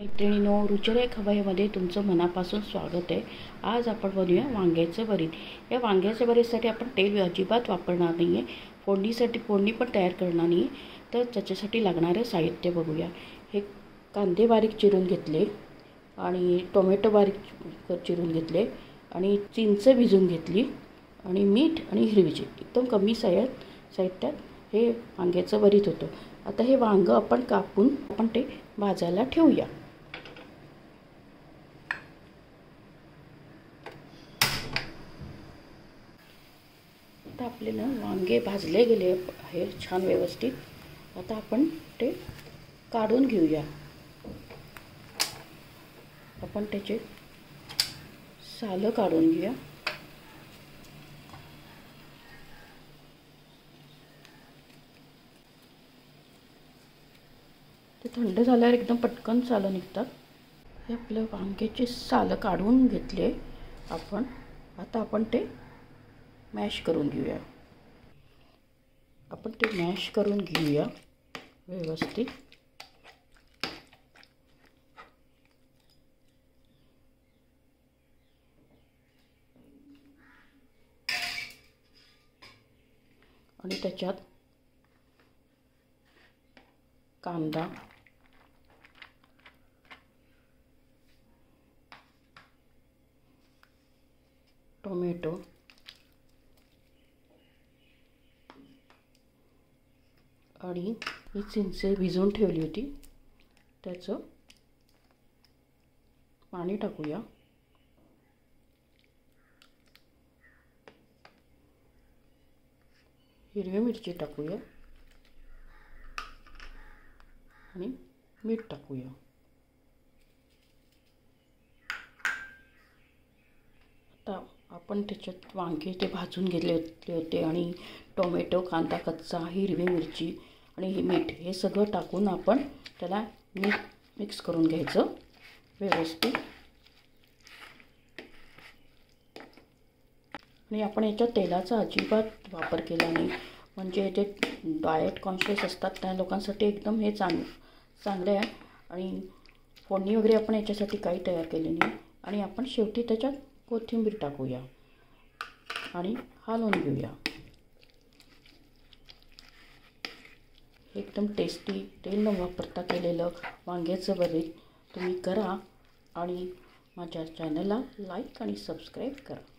मैत्रिणींनो, रुचिरेख हवयमध्ये तुमचं मनापासून स्वागत आहे। आज आपण बनवूया वांग्याचं भरीत। या वांग्याच्या भरीतसाठी आपण तेल अजिबात वापरणार नाही आहे, फोडणी पण तयार करणार नाही। तर त्याच्यासाठी लागणारे साहित्य बघूया। हे कांदे बारीक चिरून घेतले आणि टोमॅटो बारीक चिरून घेतले आणि चिंच भिजवून घेतली आणि मीठ आणि हिरवी मिरची एकदम कमी साहित्यात हे वांग्याचं भरीत होतं। आता हे वांग आपण कापून ते भाजायला ठेवूया। आता आपले वांगे भाजले गेले आहे छान व्यवस्थित। आता आपण ते काढून घेऊया। आपण त्याचे सालं काढून घेऊया। ते थंड झाल्यावर एकदम पटकन सालं निघतात। हे आपलं वांग्याचे सालं काढून घेतले आपण। आता आपण ते मॅश करून घेऊया। आपण ते मॅश करून घेऊया व्यवस्थित। आणि त्याच्यात कांदा, टोमॅटो आणि ही चिंच भिजवून ठेवली होती त्याचं पाणी टाकूया। हिरवी मिरची टाकूया आणि मीठ टाकूया। आता आपण त्याच्यात वांगे ते भाजून घेतले होते आणि टोमॅटो, कांदा कच्चा, हिरवी मिरची आणि मीठ हे सगळं टाकून आपण त्याला मिक्स करून घ्यायचं व्यवस्थित। आणि आपण याच्यात तेलाचा अजिबात वापर केला नाही, म्हणजे जे डाएट कॉन्शियस असतात त्या लोकांसाठी एकदम हे चांगलं आहे। आणि फोडणी वगैरे आपण याच्यासाठी काही तयार केली नाही। आणि आपण शेवटी त्याच्यात कोथिंबीर टाकूया आणि हलवून घेऊया। एकदम टेस्टी तेल न वापरता केलेलं वांग्याचं भरीत तुम्ही करा आणि माझ्या चॅनलला लाईक आणि सबस्क्राईब करा।